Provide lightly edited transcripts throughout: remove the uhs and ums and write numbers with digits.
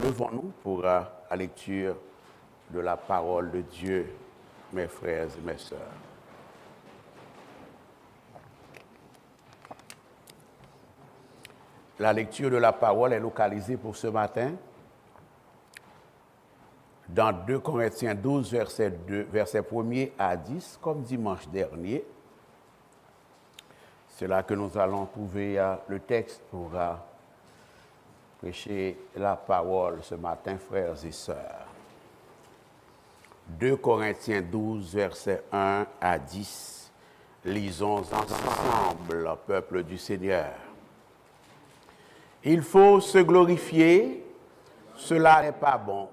devant nous pour la lecture de la parole de Dieu, mes frères et mes sœurs. La lecture de la parole est localisée pour ce matin dans 2 Corinthiens 12, verset 1er à 10, comme dimanche dernier. C'est là que nous allons trouver le texte pour prêcher la parole ce matin, frères et sœurs. 2 Corinthiens 12, verset 1 à 10. Lisons ensemble, peuple du Seigneur. Il faut se glorifier, cela n'est pas bon.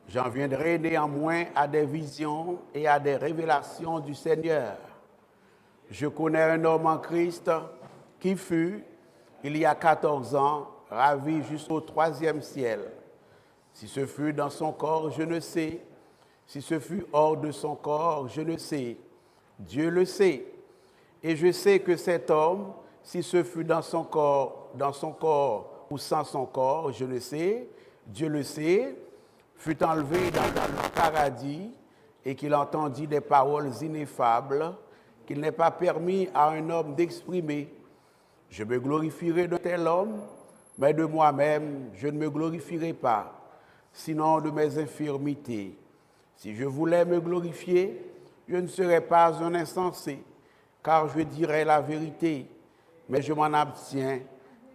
J'en viendrai néanmoins à des visions et à des révélations du Seigneur. Je connais un homme en Christ qui fut, il y a 14 ans, ravi jusqu'au 3e ciel. Si ce fut dans son corps, je ne sais. Si ce fut hors de son corps, je ne sais. Dieu le sait. Et je sais que cet homme, si ce fut dans son corps ou sans son corps, je ne sais, Dieu le sait, fut enlevé dans le paradis et qu'il entendit des paroles ineffables qu'il n'est pas permis à un homme d'exprimer. Je me glorifierai de tel homme, mais de moi-même, je ne me glorifierai pas, sinon de mes infirmités. Si je voulais me glorifier, je ne serais pas un insensé, car je dirais la vérité, mais je m'en abstiens,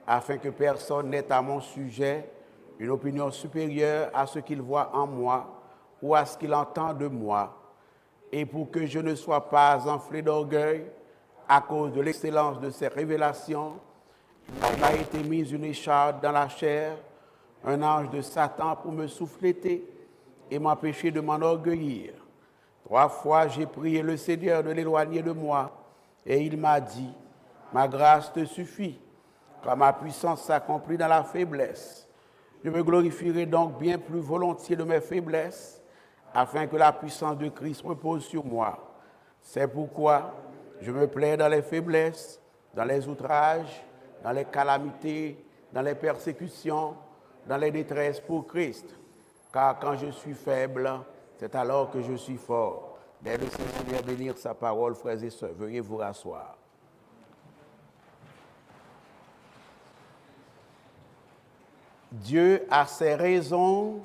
afin que personne n'ait à mon sujet une opinion supérieure à ce qu'il voit en moi ou à ce qu'il entend de moi, et pour que je ne sois pas enflé d'orgueil à cause de l'excellence de ces révélations, il m'a été mise une écharpe dans la chair, un ange de Satan pour me souffléter et m'empêcher de m'enorgueillir. 3 fois j'ai prié le Seigneur de l'éloigner de moi, et il m'a dit, ma grâce te suffit, car ma puissance s'accomplit dans la faiblesse. Je me glorifierai donc bien plus volontiers de mes faiblesses, afin que la puissance de Christ repose sur moi. C'est pourquoi je me plais dans les faiblesses, dans les outrages, dans les calamités, dans les persécutions, dans les détresses pour Christ. Car quand je suis faible, c'est alors que je suis fort. Dès le Seigneur bénir sa parole, frères et sœurs, veuillez vous rasseoir. Dieu a ses raisons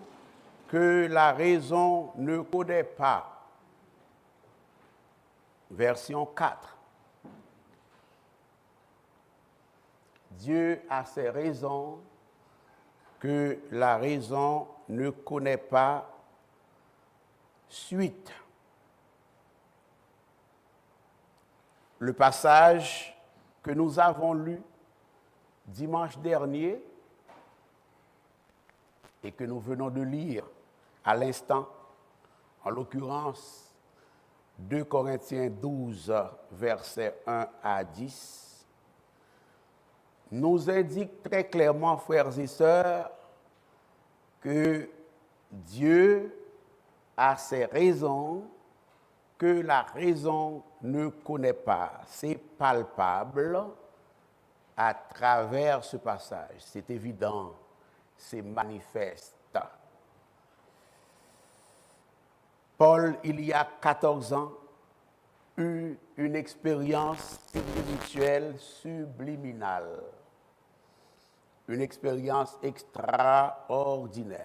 que la raison ne connaît pas. Version 4. Dieu a ses raisons que la raison ne connaît pas. Suite. Le passage que nous avons lu dimanche dernier et que nous venons de lire à l'instant, en l'occurrence 2 Corinthiens 12, versets 1 à 10, nous indique très clairement, frères et sœurs, que Dieu a ses raisons que la raison ne connaît pas. C'est palpable à travers ce passage, c'est évident, c'est manifeste. Paul, il y a 14 ans, eut une expérience spirituelle subliminale, une expérience extraordinaire,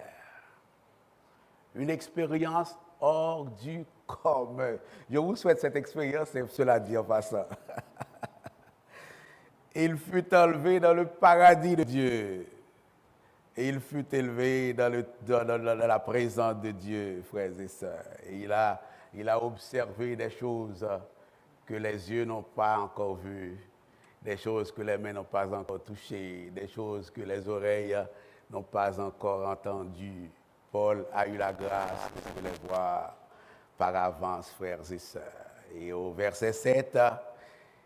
une expérience hors du commun. Je vous souhaite cette expérience, et cela dit en passant. Il fut enlevé dans le paradis de Dieu. Et il fut élevé dans la présence de Dieu, frères et sœurs. Et il a observé des choses que les yeux n'ont pas encore vues, des choses que les mains n'ont pas encore touchées, des choses que les oreilles n'ont pas encore entendues. Paul a eu la grâce de les voir par avance, frères et sœurs. Et au verset 7,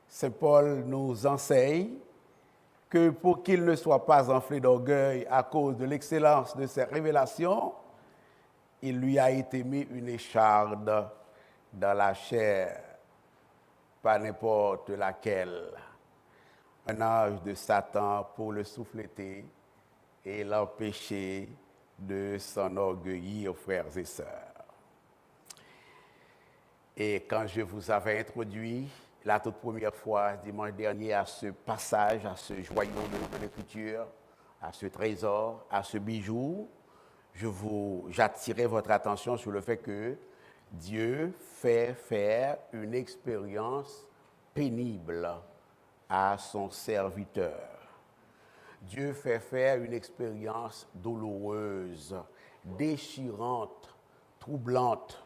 Saint Paul nous enseigne que pour qu'il ne soit pas enflé d'orgueil à cause de l'excellence de ses révélations, il lui a été mis une écharde dans la chair, pas n'importe laquelle. Un ange de Satan pour le souffleter et l'empêcher de s'enorgueillir, frères et sœurs. Et quand je vous avais introduit la toute première fois, dimanche dernier, à ce passage, à ce joyau de l'Écriture, à ce trésor, à ce bijou, j'attirais votre attention sur le fait que Dieu fait faire une expérience pénible à son serviteur. Dieu fait faire une expérience douloureuse, déchirante, troublante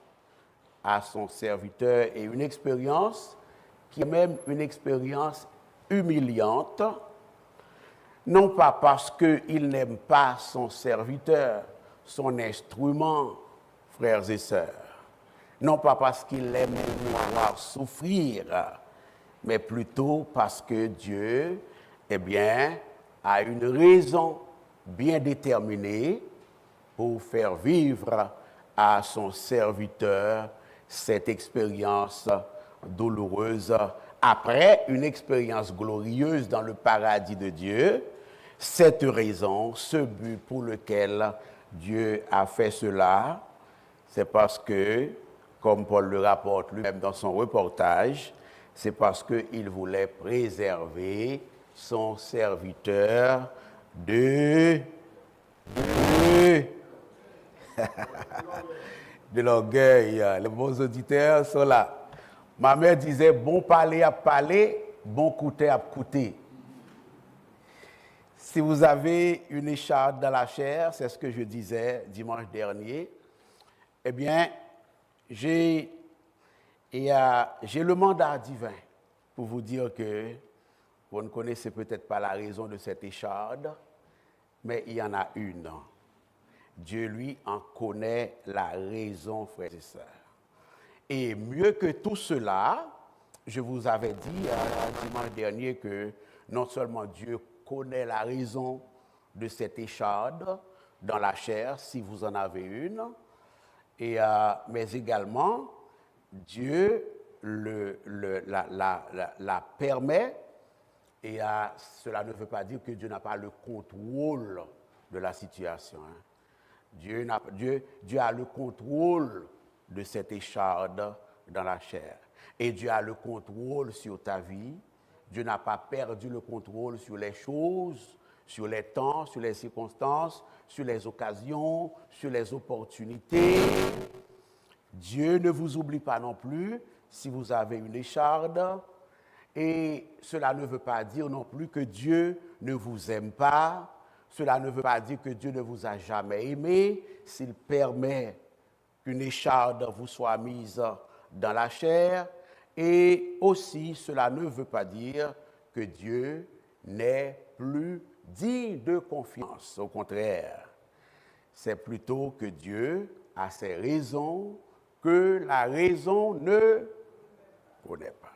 à son serviteur et une expérience qui est même une expérience humiliante, non pas parce qu'il n'aime pas son serviteur, son instrument, frères et sœurs, non pas parce qu'il aime nous voir souffrir, mais plutôt parce que Dieu, a une raison bien déterminée pour faire vivre à son serviteur cette expérience douloureuse après une expérience glorieuse dans le paradis de Dieu. Cette raison, ce but pour lequel Dieu a fait cela, c'est parce que, comme Paul le rapporte lui-même dans son reportage, c'est parce qu'il voulait préserver son serviteur de l'orgueil. Les bons auditeurs sont là. Ma mère disait, bon parler à parler, bon coûter à coûter. Si vous avez une écharpe dans la chair, c'est ce que je disais dimanche dernier, eh bien, j'ai le mandat divin pour vous dire que vous ne connaissez peut-être pas la raison de cette écharde, mais il y en a une. Dieu, lui, en connaît la raison, frères et sœurs. Et mieux que tout cela, je vous avais dit dimanche dernier que non seulement Dieu connaît la raison de cette écharde dans la chair, si vous en avez une, mais également Dieu la permet. Et cela ne veut pas dire que Dieu n'a pas le contrôle de la situation. Hein. Dieu a le contrôle de cette écharde dans la chair. Et Dieu a le contrôle sur ta vie. Dieu n'a pas perdu le contrôle sur les choses, sur les temps, sur les circonstances, sur les occasions, sur les opportunités. Dieu ne vous oublie pas non plus si vous avez une écharde. Et cela ne veut pas dire non plus que Dieu ne vous aime pas. Cela ne veut pas dire que Dieu ne vous a jamais aimé. S'il permet qu'une écharde vous soit mise dans la chair. Et aussi, cela ne veut pas dire que Dieu n'est plus digne de confiance. Au contraire, c'est plutôt que Dieu a ses raisons que la raison ne connaît pas.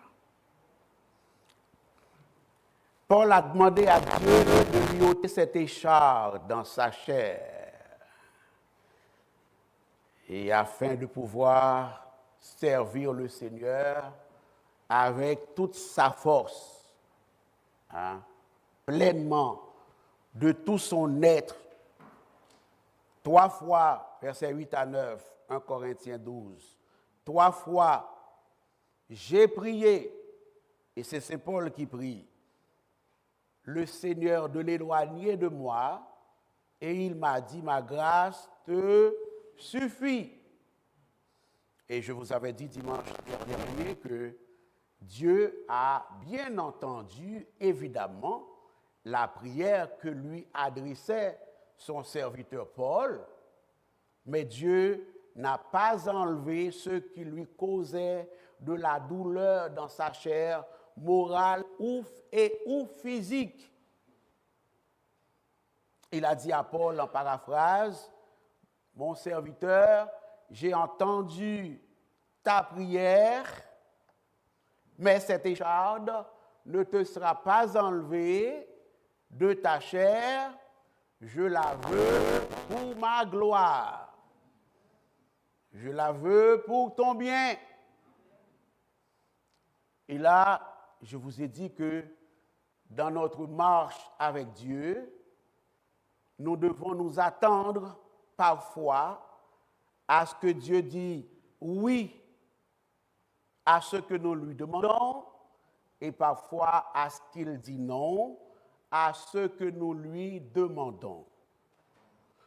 Paul a demandé à Dieu de lui ôter cette écharde dans sa chair, et afin de pouvoir servir le Seigneur avec toute sa force, pleinement, de tout son être. 3 fois, versets 8 à 9, 1 Corinthiens 12, 3 fois, j'ai prié, et c'est Saint Paul qui prie, le Seigneur de l'éloigner de moi, et il m'a dit, ma grâce te suffit. Et je vous avais dit dimanche dernier que Dieu a bien entendu, évidemment, la prière que lui adressait son serviteur Paul, mais Dieu n'a pas enlevé ce qui lui causait de la douleur dans sa chair morale ou physique. Il a dit à Paul en paraphrase, « Mon serviteur, j'ai entendu ta prière, mais cette écharde ne te sera pas enlevée de ta chair, je la veux pour ma gloire. Je la veux pour ton bien. » Et là, je vous ai dit que dans notre marche avec Dieu, nous devons nous attendre parfois à ce que Dieu dit oui à ce que nous lui demandons et parfois à ce qu'il dit non à ce que nous lui demandons.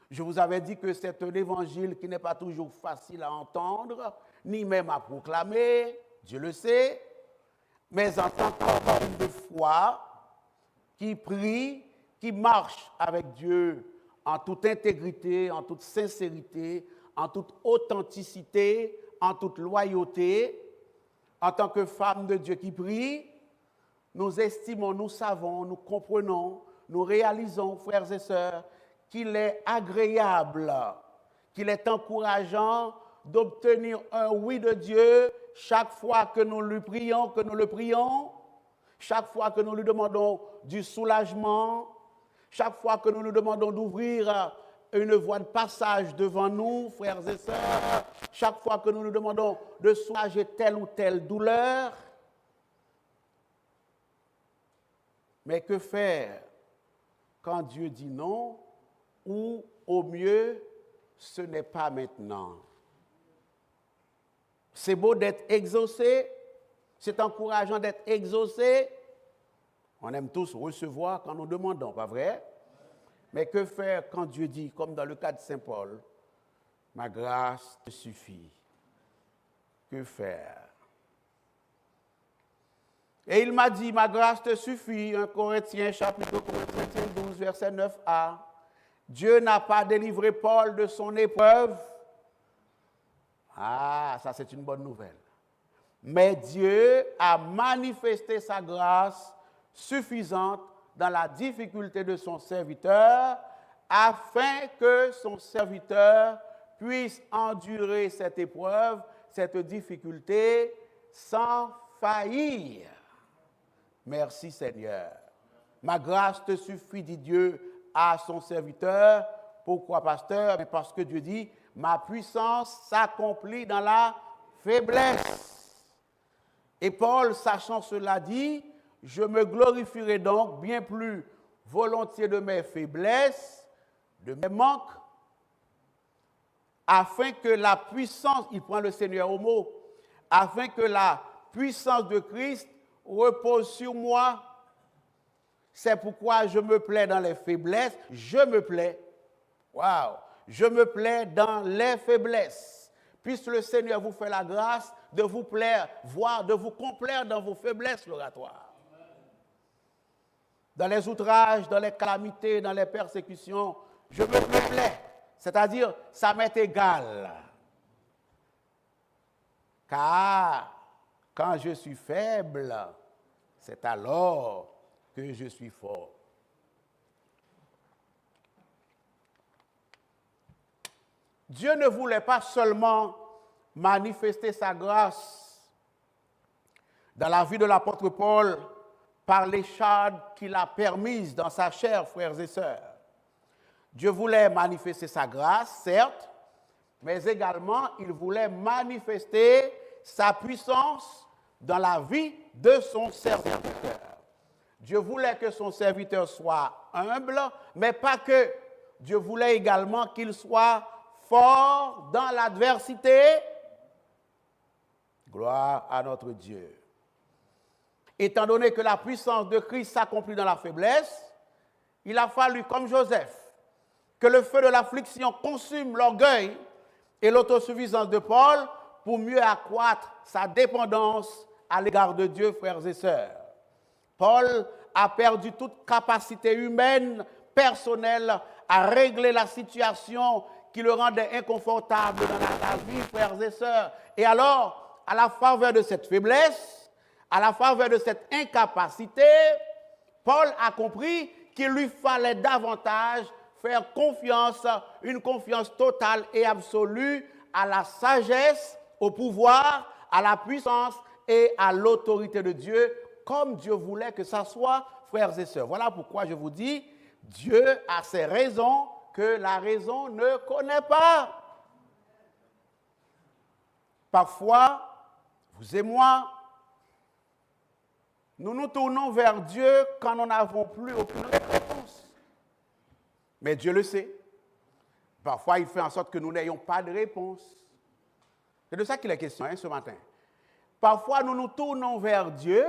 Je vous avais dit que c'est un évangile qui n'est pas toujours facile à entendre, ni même à proclamer, Dieu le sait, mais en tant qu'homme de foi qui prie, qui marche avec Dieu en toute intégrité, en toute sincérité, en toute authenticité, en toute loyauté, en tant que femme de Dieu qui prie, nous estimons, nous savons, nous comprenons, nous réalisons, frères et sœurs, qu'il est agréable, qu'il est encourageant d'obtenir un oui de Dieu chaque fois que nous lui prions, que nous le prions, chaque fois que nous lui demandons du soulagement, chaque fois que nous lui demandons d'ouvrir une voie de passage devant nous, frères et sœurs, chaque fois que nous lui demandons de soulager telle ou telle douleur. Mais que faire quand Dieu dit non ou au mieux, ce n'est pas maintenant? C'est beau d'être exaucé, c'est encourageant d'être exaucé. On aime tous recevoir quand nous demandons, pas vrai? Mais que faire quand Dieu dit, comme dans le cas de Saint Paul, ma grâce te suffit? Que faire? Et il m'a dit, ma grâce te suffit, 1 Corinthiens, chapitre 12, verset 9a. Dieu n'a pas délivré Paul de son épreuve. Ah, ça c'est une bonne nouvelle. Mais Dieu a manifesté sa grâce suffisante dans la difficulté de son serviteur, afin que son serviteur puisse endurer cette épreuve, cette difficulté, sans faillir. Merci Seigneur. Ma grâce te suffit, dit Dieu à son serviteur. Pourquoi, pasteur? Parce que Dieu dit, ma puissance s'accomplit dans la faiblesse. Et Paul, sachant cela, dit, je me glorifierai donc bien plus volontiers de mes faiblesses, de mes manques, afin que la puissance, il prend le Seigneur au mot, afin que la puissance de Christ repose sur moi. C'est pourquoi je me plais dans les faiblesses, je me plais. Waouh! Je me plais dans les faiblesses. Puisse le Seigneur vous faire la grâce de vous plaire, voire de vous complaire dans vos faiblesses oratoires. Dans les outrages, dans les calamités, dans les persécutions, je me plais. C'est-à-dire, ça m'est égal. Car quand je suis faible, c'est alors que je suis fort. Dieu ne voulait pas seulement manifester sa grâce dans la vie de l'apôtre Paul par l'échade qu'il a permise dans sa chair, frères et sœurs. Dieu voulait manifester sa grâce, certes, mais également il voulait manifester sa puissance dans la vie de son serviteur. Dieu voulait que son serviteur soit humble, mais pas que. Dieu voulait également qu'il soit fort dans l'adversité. Gloire à notre Dieu. Étant donné que la puissance de Christ s'accomplit dans la faiblesse, il a fallu, comme Joseph, que le feu de l'affliction consume l'orgueil et l'autosuffisance de Paul pour mieux accroître sa dépendance à l'égard de Dieu, frères et sœurs. Paul a perdu toute capacité humaine, personnelle, à régler la situation qui le rendait inconfortable dans la vie, frères et sœurs. Et alors, à la faveur de cette faiblesse, à la faveur de cette incapacité, Paul a compris qu'il lui fallait davantage faire confiance, une confiance totale et absolue à la sagesse, au pouvoir, à la puissance et à l'autorité de Dieu, comme Dieu voulait que ça soit, frères et sœurs. Voilà pourquoi je vous dis, Dieu a ses raisons que la raison ne connaît pas. Parfois, vous et moi, nous nous tournons vers Dieu quand nous n'avons plus aucune réponse. Mais Dieu le sait. Parfois, il fait en sorte que nous n'ayons pas de réponse. C'est de ça qu'il est question ce matin. Parfois, nous nous tournons vers Dieu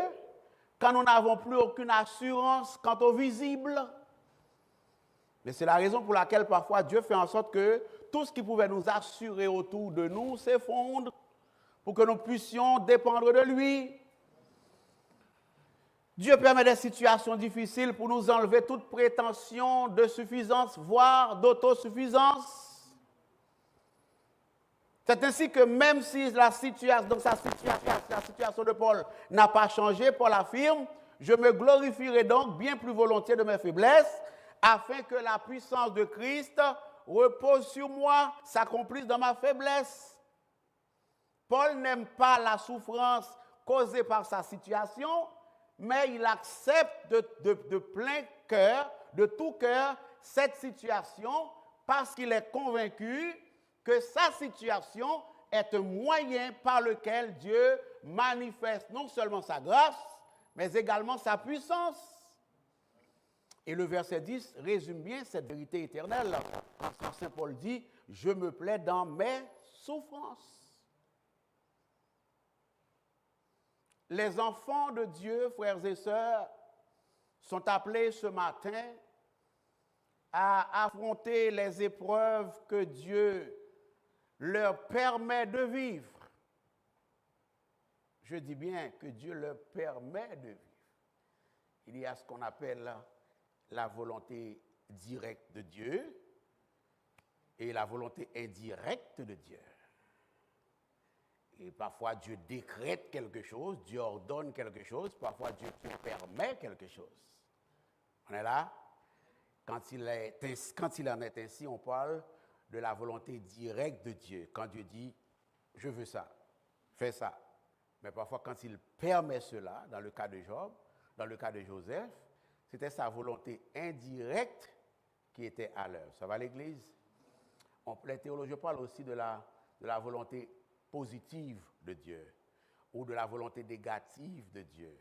quand nous n'avons plus aucune assurance quant au visible. Mais c'est la raison pour laquelle parfois Dieu fait en sorte que tout ce qui pouvait nous assurer autour de nous s'effondre pour que nous puissions dépendre de lui. Dieu permet des situations difficiles pour nous enlever toute prétention de suffisance, voire d'autosuffisance. C'est ainsi que même si la situation de Paul n'a pas changé, Paul affirme, je me glorifierai donc bien plus volontiers de mes faiblesses, afin que la puissance de Christ repose sur moi, s'accomplisse dans ma faiblesse. Paul n'aime pas la souffrance causée par sa situation, mais il accepte de plein cœur, de tout cœur, cette situation parce qu'il est convaincu que sa situation est un moyen par lequel Dieu manifeste non seulement sa grâce, mais également sa puissance. Et le verset 10 résume bien cette vérité éternelle. Quand Saint Paul dit « Je me plais dans mes souffrances ». Les enfants de Dieu, frères et sœurs, sont appelés ce matin à affronter les épreuves que Dieu leur permet de vivre. Je dis bien que Dieu leur permet de vivre. Il y a ce qu'on appelle la volonté directe de Dieu et la volonté indirecte de Dieu. Et parfois, Dieu décrète quelque chose, Dieu ordonne quelque chose, parfois Dieu permet quelque chose. On est là? Quand il en est ainsi, on parle de la volonté directe de Dieu. Quand Dieu dit, je veux ça, fais ça. Mais parfois, quand il permet cela, dans le cas de Job, dans le cas de Joseph, c'était sa volonté indirecte qui était à l'œuvre. Ça va l'Église? Les théologiens parlent aussi de la volonté positive de Dieu ou de la volonté négative de Dieu.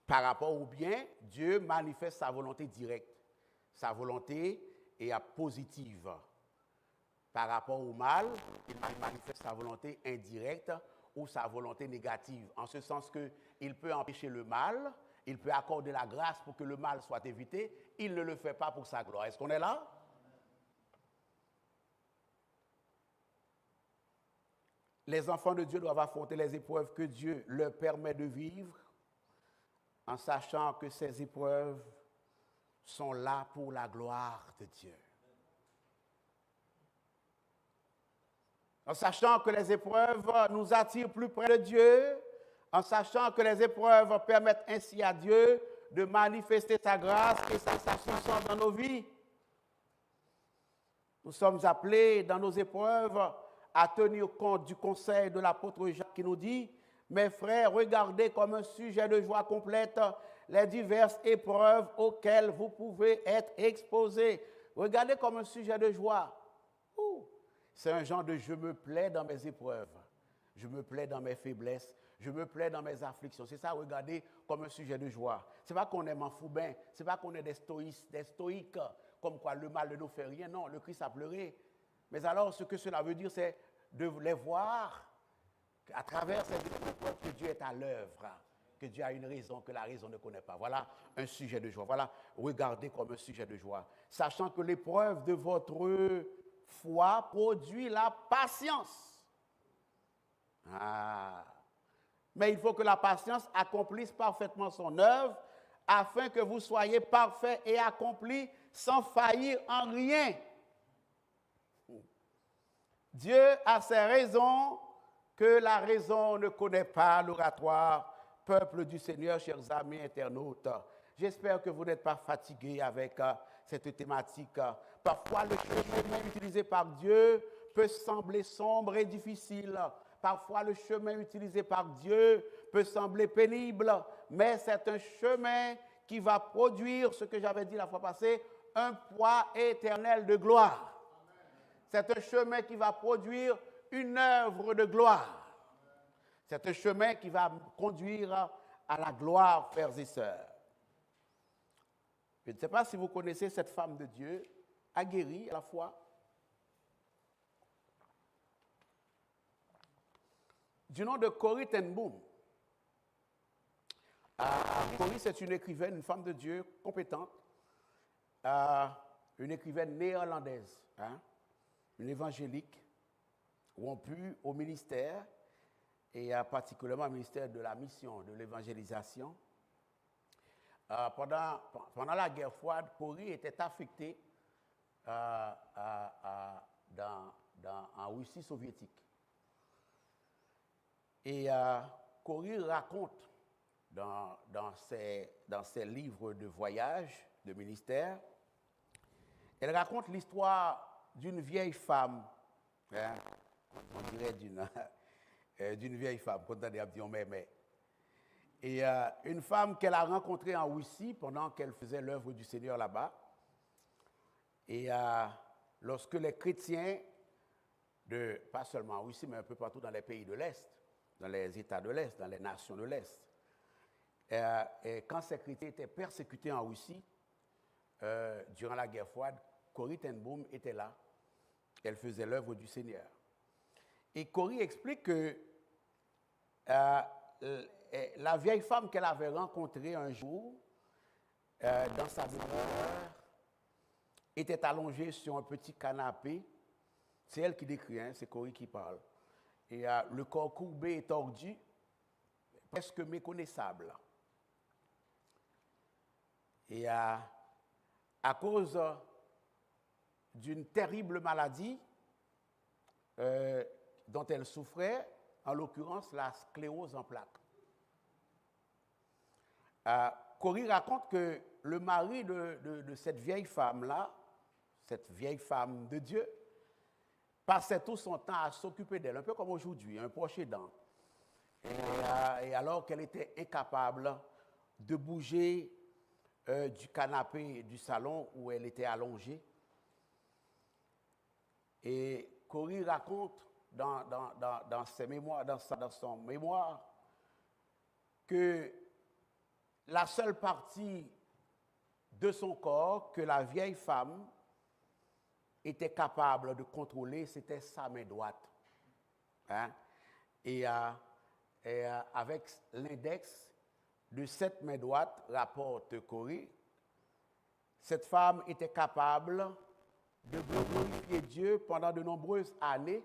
Par rapport au bien, Dieu manifeste sa volonté directe. Sa volonté est positive. Par rapport au mal, il manifeste sa volonté indirecte ou sa volonté négative. En ce sens qu'il peut empêcher le mal, il peut accorder la grâce pour que le mal soit évité, il ne le fait pas pour sa gloire. Est-ce qu'on est là? Les enfants de Dieu doivent affronter les épreuves que Dieu leur permet de vivre en sachant que ces épreuves sont là pour la gloire de Dieu. En sachant que les épreuves nous attirent plus près de Dieu, en sachant que les épreuves permettent ainsi à Dieu de manifester sa grâce et sa puissance dans nos vies. Nous sommes appelés dans nos épreuves à tenir compte du conseil de l'apôtre Jacques qui nous dit « Mes frères, regardez comme un sujet de joie complète les diverses épreuves auxquelles vous pouvez être exposés. » Regardez comme un sujet de joie. C'est un genre de « je me plais dans mes épreuves, je me plais dans mes faiblesses, je me plais dans mes afflictions ». C'est ça, regardez comme un sujet de joie. Ce n'est pas qu'on est manfoubin, ce n'est pas qu'on est des stoïques, comme quoi le mal ne nous fait rien. Non, le Christ a pleuré. Mais alors, ce que cela veut dire, c'est de les voir à travers ces épreuves que Dieu est à l'œuvre, que Dieu a une raison que la raison ne connaît pas. Voilà un sujet de joie. Voilà, regardez comme un sujet de joie. Sachant que l'épreuve de votre foi produit la patience. Mais il faut que la patience accomplisse parfaitement son œuvre, afin que vous soyez parfaits et accomplis sans faillir en rien. Dieu a ses raisons que la raison ne connaît pas. L'oratoire, peuple du Seigneur, chers amis internautes. J'espère que vous n'êtes pas fatigués avec cette thématique. Parfois, le chemin utilisé par Dieu peut sembler sombre et difficile. Parfois, le chemin utilisé par Dieu peut sembler pénible, mais c'est un chemin qui va produire, ce que j'avais dit la fois passée, un poids éternel de gloire. C'est un chemin qui va produire une œuvre de gloire. C'est un chemin qui va conduire à la gloire, frères et sœurs. Je ne sais pas si vous connaissez cette femme de Dieu, aguerrie à la foi. du nom de Corrie ten Boom. Corrie, c'est une écrivaine, une femme de Dieu compétente, une écrivaine néerlandaise, une évangélique, rompue au ministère, et particulièrement au ministère de la mission, de l'évangélisation. Pendant la guerre froide, Corrie était affectée en Russie soviétique. Et Corrie raconte dans ses livres de voyage, de ministère, elle raconte l'histoire d'une vieille femme, on dirait d'une vieille femme, quand on dit mais. Et une femme qu'elle a rencontrée en Russie pendant qu'elle faisait l'œuvre du Seigneur là-bas. Et lorsque les chrétiens, pas seulement en Russie, mais un peu partout dans les pays de l'Est, dans les États de l'Est, dans les nations de l'Est, et quand ces chrétiens étaient persécutés en Russie, durant la guerre froide, Corrie ten Boom était là. Elle faisait l'œuvre du Seigneur. Et Corrie explique que la vieille femme qu'elle avait rencontrée un jour, dans sa demeure, était allongée sur un petit canapé. C'est elle qui décrit, c'est Corrie qui parle. Et le corps courbé et tordu, presque méconnaissable. Et à cause d'une terrible maladie dont elle souffrait, en l'occurrence la sclérose en plaques. Corrie raconte que le mari de cette vieille femme-là, cette vieille femme de Dieu, passait tout son temps à s'occuper d'elle, un peu comme aujourd'hui, un proche aidant. Et alors qu'elle était incapable de bouger du canapé du salon où elle était allongée. Et Corrie raconte dans ses mémoires, dans son mémoire, que la seule partie de son corps que la vieille femme était capable de contrôler, c'était sa main droite. Et avec l'index de cette main droite, rapporte Corrie, cette femme était capable de glorifier Dieu pendant de nombreuses années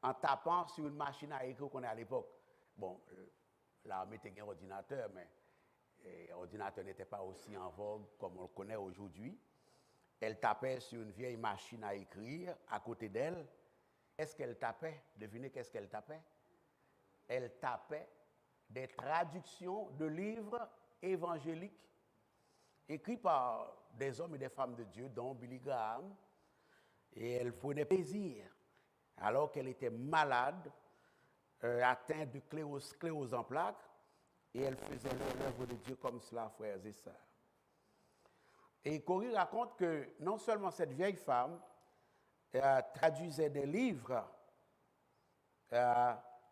en tapant sur une machine à écrire qu'on a à l'époque. Bon, là, on mettait un ordinateur, mais l'ordinateur n'était pas aussi en vogue comme on le connaît aujourd'hui. Elle tapait sur une vieille machine à écrire à côté d'elle. Qu'est-ce qu'elle tapait? Devinez qu'est-ce qu'elle tapait? Elle tapait des traductions de livres évangéliques écrits par des hommes et des femmes de Dieu, dont Billy Graham. Et elle prenait plaisir, alors qu'elle était malade, atteinte de sclérose en plaques, et elle faisait l'œuvre de Dieu comme cela, frères et sœurs. Et Corrie raconte que non seulement cette vieille femme traduisait des livres,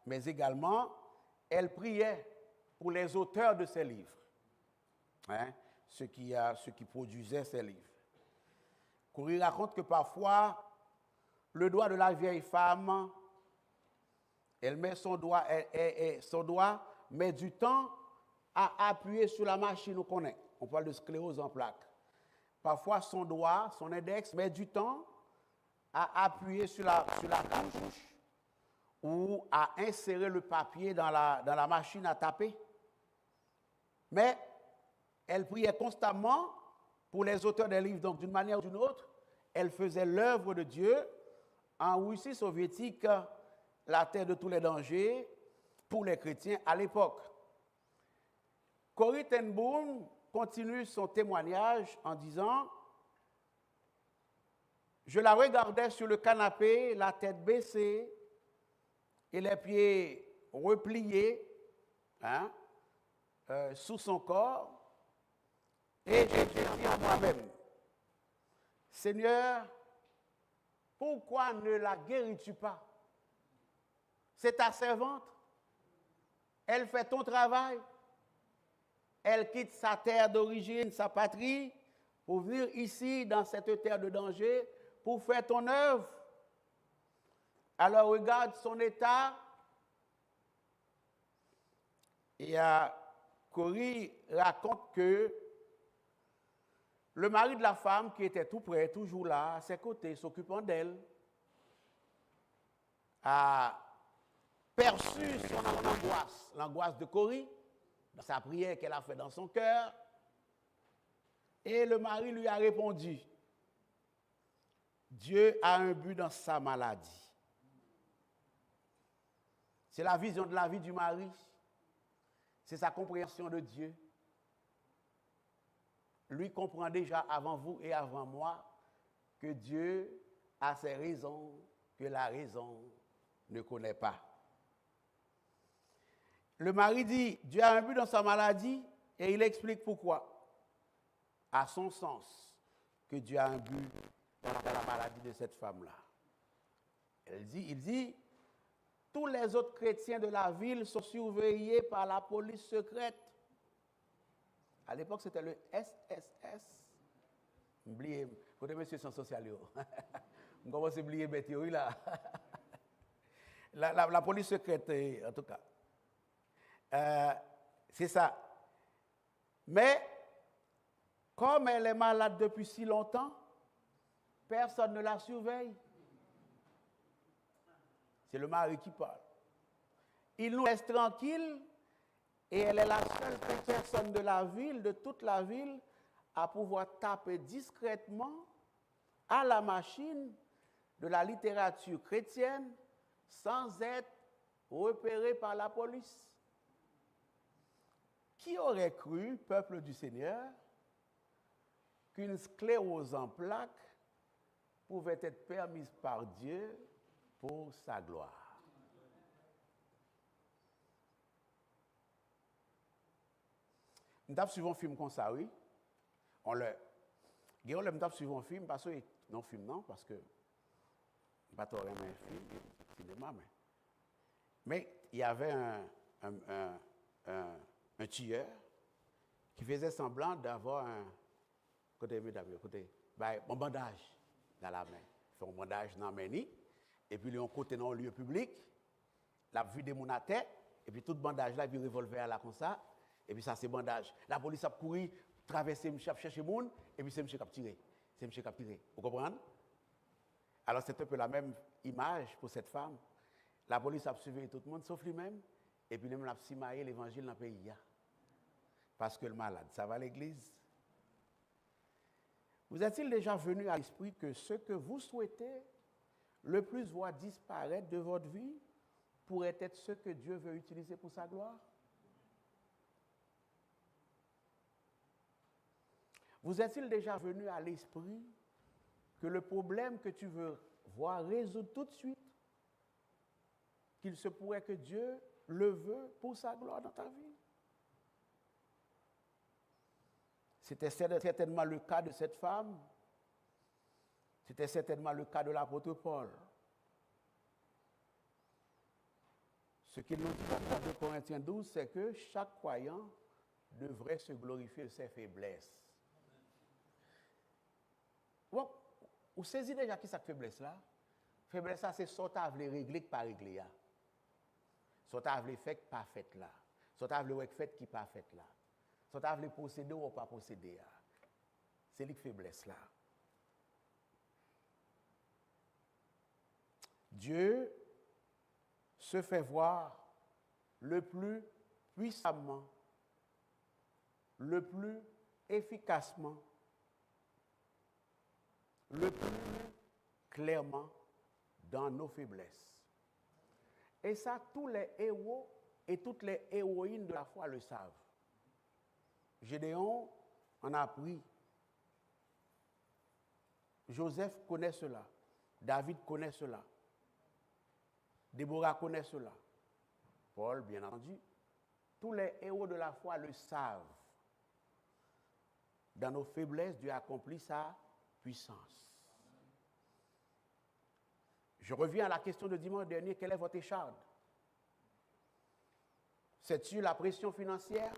mais également elle priait pour les auteurs de ces livres, ceux qui produisaient ces livres. Corrie raconte que parfois, le doigt de la vieille femme, son doigt met du temps à appuyer sur la machine qu'on connaît. On parle de sclérose en plaques. Parfois, son doigt, son index, met du temps à appuyer sur la touche ou à insérer le papier dans la machine à taper. Mais elle priait constamment pour les auteurs des livres. Donc, d'une manière ou d'une autre, elle faisait l'œuvre de Dieu en Russie soviétique, la terre de tous les dangers pour les chrétiens à l'époque. Corrie ten Boom continue son témoignage en disant « Je la regardais sur le canapé, la tête baissée et les pieds repliés sous son corps, et j'ai dit à moi-même, Seigneur, pourquoi ne la guéris-tu pas? C'est ta servante, elle fait ton travail, elle quitte sa terre d'origine, sa patrie, pour venir ici, dans cette terre de danger, pour faire ton œuvre. Alors regarde son état, Et Corrie raconte que le mari de la femme, qui était tout près, toujours là, à ses côtés, s'occupant d'elle, a perçu son angoisse, l'angoisse de Corrie, dans sa prière qu'elle a faite dans son cœur. Et le mari lui a répondu, Dieu a un but dans sa maladie. C'est la vision de la vie du mari. C'est sa compréhension de Dieu. Lui comprend déjà avant vous et avant moi que Dieu a ses raisons que la raison ne connaît pas. Le mari dit, Dieu a un but dans sa maladie et il explique pourquoi. À son sens, que Dieu a un but dans la maladie de cette femme-là. Il dit, tous les autres chrétiens de la ville sont surveillés par la police secrète. À l'époque, c'était le SSS. Oubliez, côté monsieur sans social. On commence à oublier mes théories là. La police secrète, en tout cas. C'est ça. Mais, comme elle est malade depuis si longtemps, personne ne la surveille. C'est le mari qui parle. Il nous laisse tranquilles et elle est la seule personne de la ville, de toute la ville, à pouvoir taper discrètement à la machine de la littérature chrétienne sans être repérée par la police. Qui aurait cru, peuple du Seigneur, qu'une sclérose en plaques pouvait être permise par Dieu pour sa gloire? Nous avons suivi un film comme ça, oui. On le suivi un film parce que non film non parce que pas trop un film cinéma mais il y avait un tueur qui faisait semblant d'avoir un bandage dans la main. Il fait un bandage dans la main et puis il est côté dans un lieu public, la vue des gens à tête et puis tout bandage là, puis revolver là comme ça. Et puis ça, c'est bandage. La police a couru, traversé, chercher les gens, et puis c'est M. qui a tiré. C'est M. qui a tiré. Vous comprenez? Alors c'est un peu la même image pour cette femme. La police a suivi tout le monde, sauf lui-même, et puis lui-même a simaillé l'évangile dans le pays. Parce que le malade, ça va à l'église. Vous est-il déjà venu à l'esprit que ce que vous souhaitez le plus voir disparaître de votre vie pourrait être ce que Dieu veut utiliser pour sa gloire? Vous est-il déjà venu à l'esprit que le problème que tu veux voir résoudre tout de suite, qu'il se pourrait que Dieu le veut pour sa gloire dans ta vie? C'était certainement le cas de cette femme. C'était certainement le cas de l'apôtre Paul. Ce qu'il nous dit dans 2 Corinthiens 12, c'est que chaque croyant devrait se glorifier de ses faiblesses. Bon, vous saisissez déjà qui cette faiblesse-là? Faiblesse, c'est ce que vous voulez régler par régler. Ce que vous voulez faire qui pas fait là. Ce que vous voulez faire qui pas fait là. Ce que vous voulez posséder ou pas posséder. C'est la faiblesse là. Dieu se fait voir le plus puissamment, le plus efficacement, le plus clairement dans nos faiblesses. Et ça, tous les héros et toutes les héroïnes de la foi le savent. Gédéon en a appris. Joseph connaît cela. David connaît cela. Déborah connaît cela. Paul, bien entendu. Tous les héros de la foi le savent. Dans nos faiblesses, Dieu accomplit sa puissance. Je reviens à la question de dimanche dernier. Quelle est votre écharde? C'est-tu la pression financière?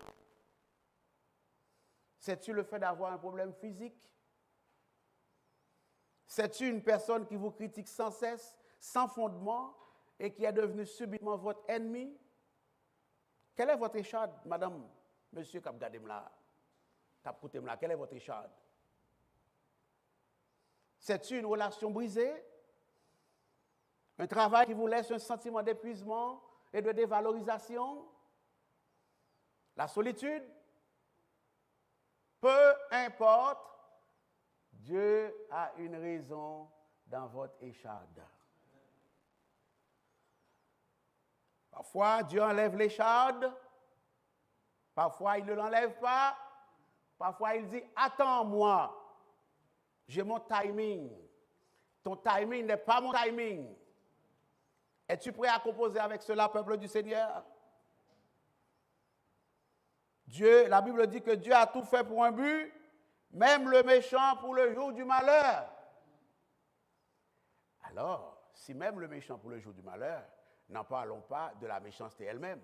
C'est-tu le fait d'avoir un problème physique? C'est-tu une personne qui vous critique sans cesse, sans fondement, et qui est devenue subitement votre ennemi? Quelle est votre échade, madame, monsieur qui a regardé là, qui a écouté là, quelle est votre échade? C'est une relation brisée? Un travail qui vous laisse un sentiment d'épuisement et de dévalorisation? La solitude? Peu importe, Dieu a une raison dans votre échade. Parfois, Dieu enlève l'échade. Parfois, il ne l'enlève pas. Parfois, il dit, attends-moi. J'ai mon timing. Ton timing n'est pas mon timing. Es-tu prêt à composer avec cela, peuple du Seigneur? Dieu, la Bible dit que Dieu a tout fait pour un but, même le méchant pour le jour du malheur. Alors, si même le méchant pour le jour du malheur, n'en parlons pas de la méchanceté elle-même.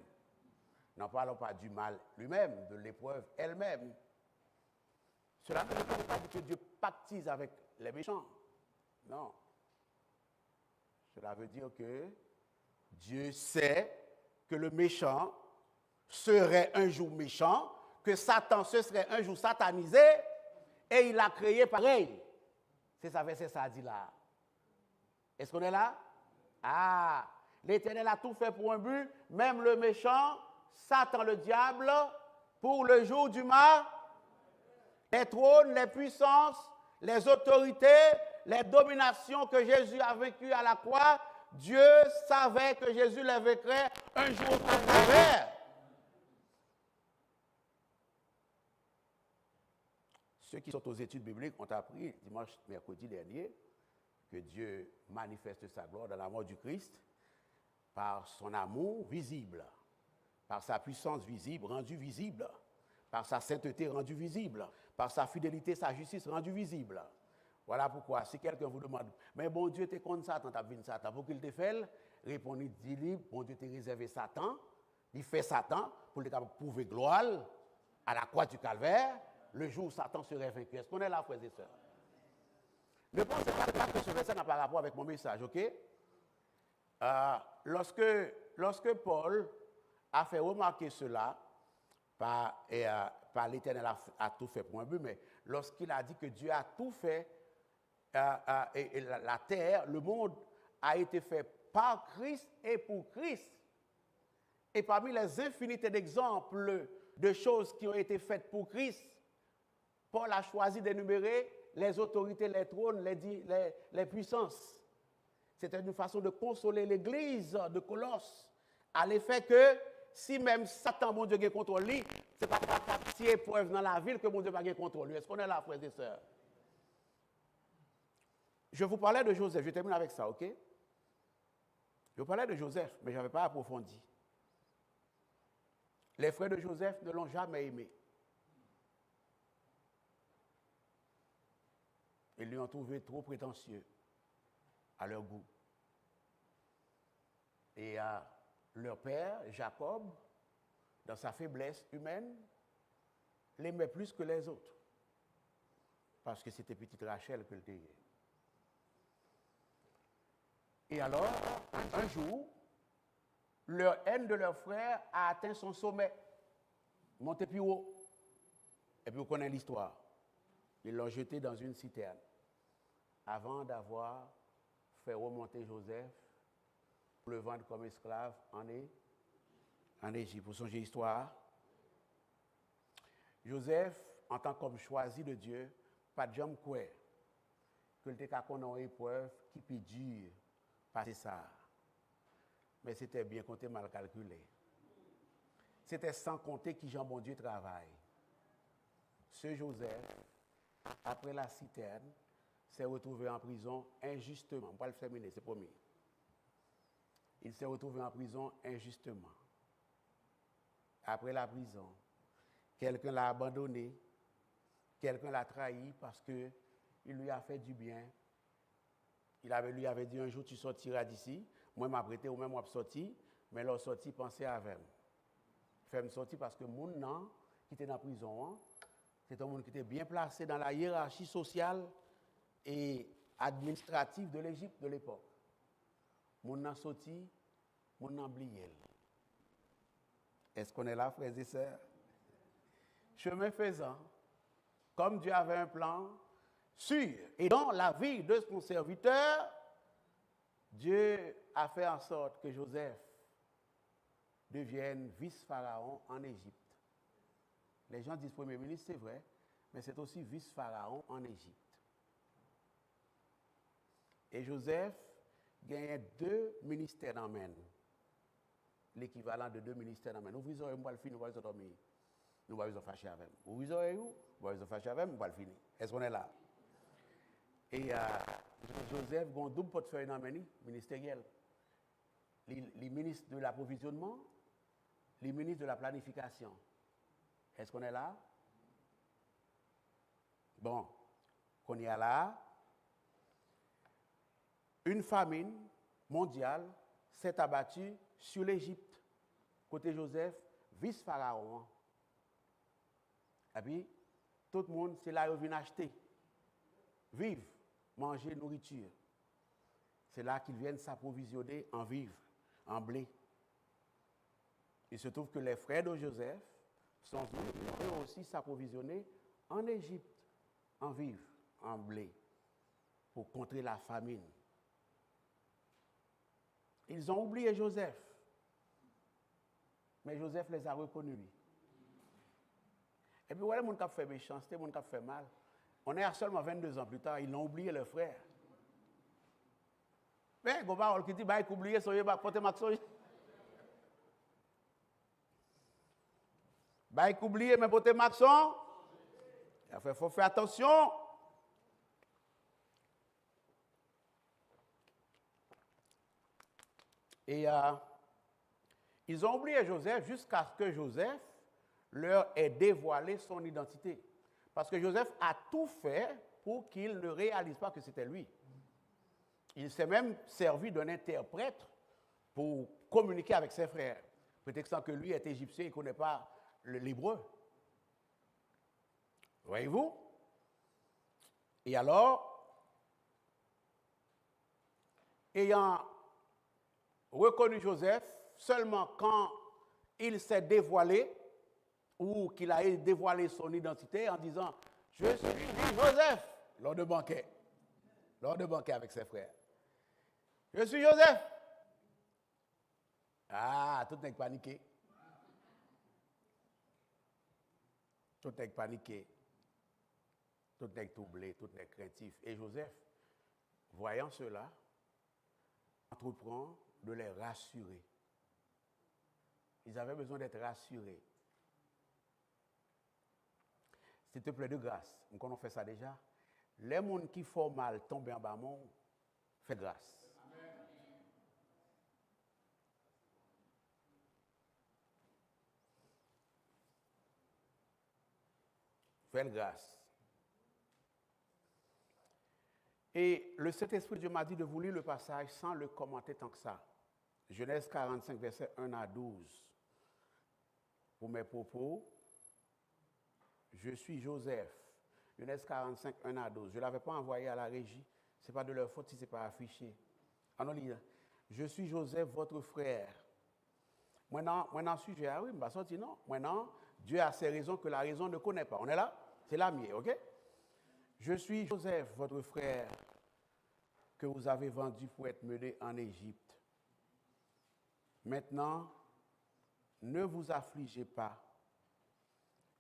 N'en parlons pas du mal lui-même, de l'épreuve elle-même. Cela ne veut pas dire que Dieu pactise avec les méchants. Non. Cela veut dire que Dieu sait que le méchant serait un jour méchant, que Satan se serait un jour satanisé, et il l'a créé pareil. C'est ça, verset ça dit là. Est-ce qu'on est là? Ah, l'Éternel a tout fait pour un but, même le méchant, Satan le diable, pour le jour du mal. Les trônes, les puissances, les autorités, les dominations que Jésus a vaincues à la croix, Dieu savait que Jésus les vaincrait un jour à travers. Ceux qui sont aux études bibliques ont appris dimanche, mercredi dernier, que Dieu manifeste sa gloire dans la mort du Christ par son amour visible, par sa puissance visible, rendue visible, par sa sainteté rendue visible, par sa fidélité, sa justice rendue visible. Voilà pourquoi, si quelqu'un vous demande, mais bon Dieu, t'es contre Satan, t'as vu Satan, pour qu'il te fasse, répondez, dis-lui, bon Dieu t'a réservé Satan, il fait Satan pour le prouver gloire à la croix du calvaire, le jour où Satan serait vaincu. Est-ce qu'on est là, frères et sœurs? Ne pensez pas que ce verset n'a pas rapport avec mon message, ok? Lorsque Paul a fait remarquer cela, par l'Éternel a tout fait pour un but, mais lorsqu'il a dit que Dieu a tout fait, et la terre, le monde a été fait par Christ et pour Christ. Et parmi les infinités d'exemples de choses qui ont été faites pour Christ, Paul a choisi d'énumérer les autorités, les trônes, les puissances. C'était une façon de consoler l'Église de Colosse, à l'effet que si même Satan, mon Dieu, a contrôle lui, ce n'est pas si épreuve dans la ville que mon Dieu n'a pas contrôle lui. Est-ce qu'on est là, frères et sœurs? Je vous parlais de Joseph, je termine avec ça, ok? Je vous parlais de Joseph, mais je n'avais pas approfondi. Les frères de Joseph ne l'ont jamais aimé. Ils lui ont trouvé trop prétentieux à leur goût. Et leur père, Jacob, dans sa faiblesse humaine, l'aimait plus que les autres. Parce que c'était petite Rachel que le taillait. Et alors, un jour, leur haine de leur frère a atteint son sommet, monté plus haut. Et puis vous connaissez l'histoire. Ils l'ont jeté dans une citerne avant d'avoir fait remonter Joseph pour le vendre comme esclave en Égypte. Vous songez l'histoire? Joseph, en tant qu'homme choisi de Dieu, pas de jambe quoi, que le cas qu'on a une épreuve qui peut dur, passer ça. Mais c'était bien compté, mal calculé. C'était sans compter qui Jean bon Dieu travaille. Ce Joseph, après la citerne, s'est retrouvé en prison injustement. On va le terminer, c'est promis. Il s'est retrouvé en prison injustement. Après la prison, quelqu'un l'a abandonné, quelqu'un l'a trahi parce qu'il lui a fait du bien. Lui avait dit un jour, tu sortiras d'ici. Moi, je m'apprêtais ou même moi sorti, mais leur sorti, pensez à moi. Fais-moi sortir parce que mon nom qui était dans la prison, c'est un monde qui était bien placé dans la hiérarchie sociale et administrative de l'Égypte de l'époque. Mon nom sorti, mon nom oublié. Est-ce qu'on est là, frères et sœurs? Chemin faisant, comme Dieu avait un plan sûr, et dans la vie de son serviteur, Dieu a fait en sorte que Joseph devienne vice-pharaon en Égypte. Les gens disent premier ministre, c'est vrai, mais c'est aussi vice-pharaon en Égypte. Et Joseph gagne 2 ministères dans la main. L'équivalent de 2 ministères dans la main. Nous visons, nous allons finir, nous allons dormir. Nous allons fâcher avec. Nous visons, nous allons fâcher avec, nous allons finir. Est-ce qu'on est là? Et Joseph a un double portefeuille dans la main, ministériel. Les ministres de l'approvisionnement, les ministres de la planification. Est-ce qu'on est là? Bon, qu'on y a là. Une famine mondiale s'est abattue sur l'Égypte, côté Joseph, vice-pharaon. Et puis, tout le monde, c'est là qu'ils viennent acheter, vivre, manger, nourriture. C'est là qu'ils viennent s'approvisionner en vivres, en blé. Il se trouve que les frères de Joseph sont venus eux aussi s'approvisionner en Égypte, en vivres, en blé, pour contrer la famine. Ils ont oublié Joseph. Mais Joseph les a reconnus, lui. Et puis, voilà, les gens qui ont fait méchanceté, les gens qui ont fait mal. On est à seulement 22 ans plus tard, ils l'ont oublié, leurs frères. Mais, il y a qui dit, bah, il faut oublier, soyez, bah, portez ma soyez. Bah, il faut oublier, mais portez Maxon. Il faut faire attention. Et ils ont oublié Joseph jusqu'à ce que Joseph leur ait dévoilé son identité. Parce que Joseph a tout fait pour qu'ils ne réalisent pas que c'était lui. Il s'est même servi d'un interprète pour communiquer avec ses frères, prétextant que lui est égyptien, il ne connaît pas l'hébreu. Voyez-vous? Et alors, ayant reconnu Joseph seulement quand il s'est dévoilé ou qu'il a dévoilé son identité en disant « Je suis Joseph » lors de banquet avec ses frères. « Je suis Joseph ». Ah, tout n'est paniqué. Tout n'est paniqué. Tout n'est troublé, tout n'est craintif. Et Joseph, voyant cela, entreprend de les rassurer. Ils avaient besoin d'être rassurés. S'il te plaît, de grâce, on fait ça déjà. Les gens qui font mal tombent en bas, fais grâce. Amen. Fais grâce. Et le Saint-Esprit de Dieu m'a dit de vous lire le passage sans le commenter tant que ça. Genèse 45, versets 1 à 12. Pour mes propos, je suis Joseph. Genèse 45, 1 à 12. Je ne l'avais pas envoyé à la régie. Ce n'est pas de leur faute si ce n'est pas affiché. Alors, je suis Joseph, votre frère. Maintenant, sujet, ah oui, je ne vais pas sortir, non. Maintenant, Dieu a ses raisons que la raison ne connaît pas. On est là? C'est la mienne, ok? Je suis Joseph, votre frère, que vous avez vendu pour être mené en Égypte. Maintenant, ne vous affligez pas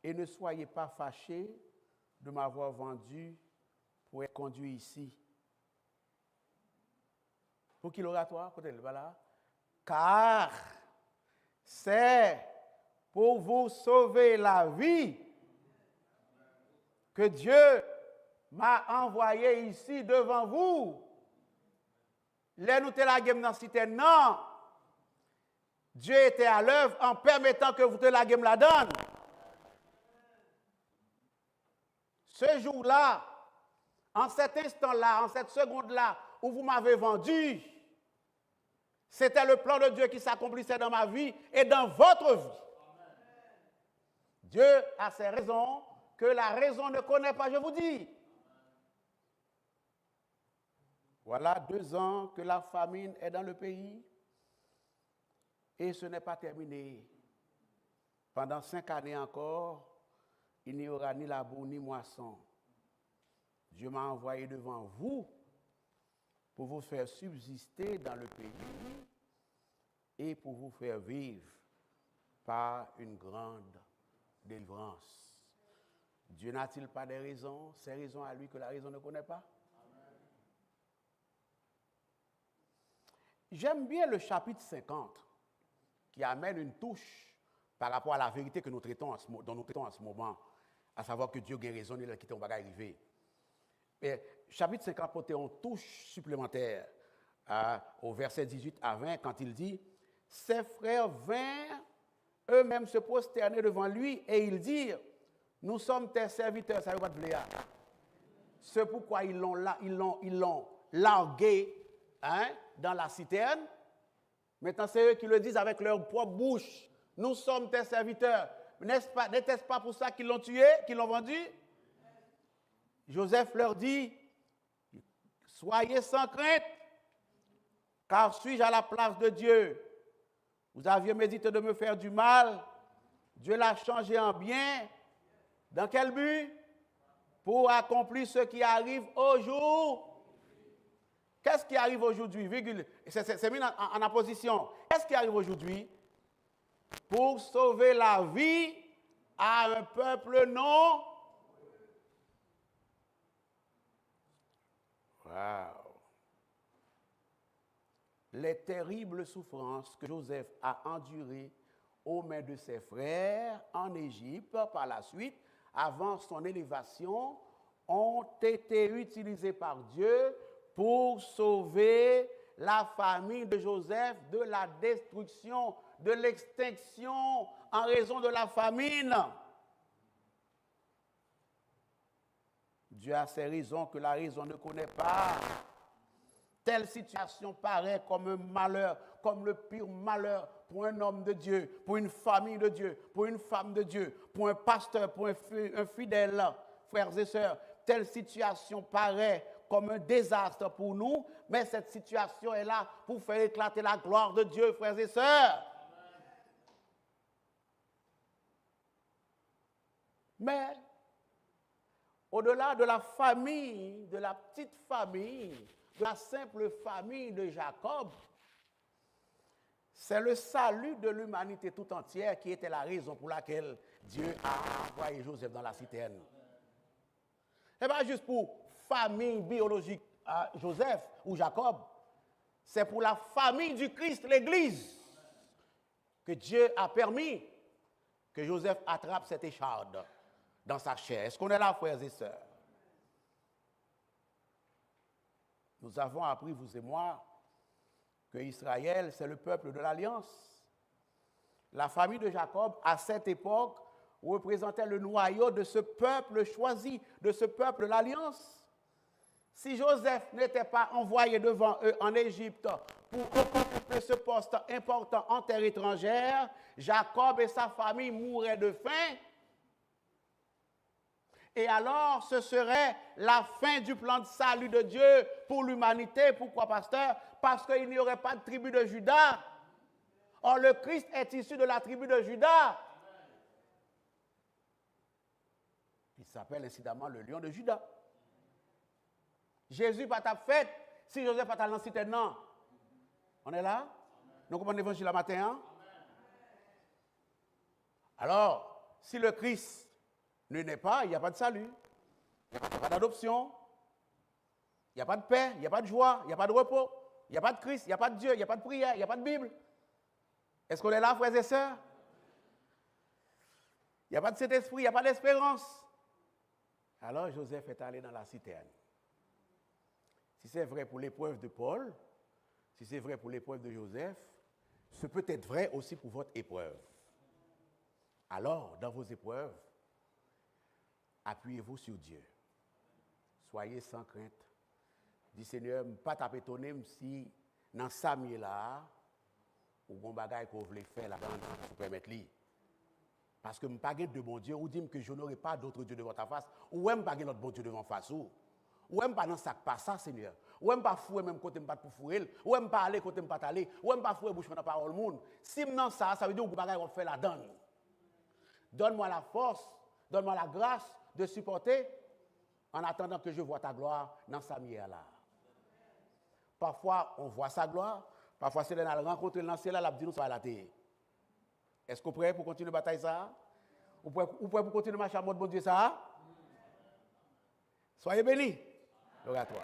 et ne soyez pas fâchés de m'avoir vendu pour être conduit ici. Pour qui l'oratoire? Car c'est pour vous sauver la vie que Dieu m'a envoyé ici devant vous. Là, nous te la guem dans la cité, non. Dieu était à l'œuvre en permettant que vous te la guem la donne. Ce jour-là, en cet instant-là, en cette seconde-là où vous m'avez vendu, c'était le plan de Dieu qui s'accomplissait dans ma vie et dans votre vie. Dieu a ses raisons que la raison ne connaît pas, je vous dis. Voilà 2 ans que la famine est dans le pays et ce n'est pas terminé. pendant 5 années encore, il n'y aura ni labour ni moisson. Dieu m'a envoyé devant vous pour vous faire subsister dans le pays et pour vous faire vivre par une grande délivrance. Dieu n'a-t-il pas des raisons, ces raisons à lui que la raison ne connaît pas? J'aime bien le chapitre 50 qui amène une touche par rapport à la vérité que nous traitons dont nous traitons en ce moment, à savoir que Dieu a raison, il a quitté, on va arriver. Mais chapitre 50 porte une touche supplémentaire au verset 18 à 20 quand il dit « Ses frères vinrent eux-mêmes se prosterner devant lui et ils dirent « Nous sommes tes serviteurs, ça veut pas de bléa. » C'est pourquoi ils l'ont largué dans la citerne. Maintenant, c'est eux qui le disent avec leur propre bouche. Nous sommes tes serviteurs. N'était-ce pas pour ça qu'ils l'ont tué, qu'ils l'ont vendu? Joseph leur dit, soyez sans crainte, car suis-je à la place de Dieu? Vous aviez médité de me faire du mal. Dieu l'a changé en bien. Dans quel but? Pour accomplir ce qui arrive au jour. Qu'est-ce qui arrive aujourd'hui? C'est mis en opposition. Qu'est-ce qui arrive aujourd'hui? Pour sauver la vie à un peuple non. Wow. Les terribles souffrances que Joseph a endurées aux mains de ses frères en Égypte par la suite, avant son élévation, ont été utilisées par Dieu pour sauver la famille de Joseph de la destruction, de l'extinction en raison de la famine. Dieu a ses raisons que la raison ne connaît pas. Telle situation paraît comme un malheur, comme le pire malheur pour un homme de Dieu, pour une famille de Dieu, pour une femme de Dieu, pour un pasteur, pour un fidèle, frères et sœurs. Telle situation paraît comme un désastre pour nous, mais cette situation est là pour faire éclater la gloire de Dieu, frères et sœurs. Mais, au-delà de la famille, de la petite famille, de la simple famille de Jacob, c'est le salut de l'humanité tout entière qui était la raison pour laquelle Dieu a envoyé Joseph dans la citerne. Ce n'est pas juste pour famille biologique à Joseph ou Jacob, c'est pour la famille du Christ, l'Église, que Dieu a permis que Joseph attrape cette écharde dans sa chair. Est-ce qu'on est là, frères et sœurs? Nous avons appris, vous et moi, que Israël, c'est le peuple de l'Alliance. La famille de Jacob, à cette époque, représentait le noyau de ce peuple choisi, de ce peuple de l'Alliance. Si Joseph n'était pas envoyé devant eux en Égypte pour occuper ce poste important en terre étrangère, Jacob et sa famille mourraient de faim. Et alors, ce serait la fin du plan de salut de Dieu pour l'humanité. Pourquoi, pasteur? Parce qu'il n'y aurait pas de tribu de Juda. Or, le Christ est issu de la tribu de Juda. Il s'appelle incidemment le lion de Juda. Jésus pas ta fête si Joseph pas ta lancé non. On est là? Nous comprenons l'évangile le matin? Hein? Alors, si le Christ ne naît pas, il n'y a pas de salut. Il n'y a pas d'adoption. Il n'y a pas de paix, il n'y a pas de joie, il n'y a pas de repos. Il n'y a pas de Christ, il n'y a pas de Dieu, il n'y a pas de prière, il n'y a pas de Bible. Est-ce qu'on est là, frères et sœurs? Il n'y a pas de cet esprit, il n'y a pas d'espérance. Alors Joseph est allé dans la citerne. Si c'est vrai pour l'épreuve de Paul, si c'est vrai pour l'épreuve de Joseph, ce peut être vrai aussi pour votre épreuve. Alors, dans vos épreuves, appuyez-vous sur Dieu. Soyez sans crainte. Dis Seigneur, je ne pas t'étonner si dans ça là, ou bon bagage qu'on voulait faire là-dedans, pour permettre lui. Parce que je ne pas de bon Dieu, ou dit que je n'aurai pas d'autre Dieu devant ta face, ou même pas notre bon Dieu devant face. Ou même pas dans ça pas ça, Seigneur. Ou même pas fouer même côté pas pour fouer, ou même pas aller côté pas aller, ou même pas fouer bouche dans parole monde. Si non ça, ça veut dire que bagage on fait la donne. Donne-moi la force, donne-moi la grâce de supporter en attendant que je vois ta gloire dans sa mière-là. Parfois, on voit sa gloire. Parfois, c'est là, rencontrer dans celle-là, la dit nous ça va la terre. Est-ce que vous êtes prêts pour continuer la bataille ça? Vous prêts pour continuer à marcher à mode bon Dieu ça? Soyez bénis. Gloire à toi.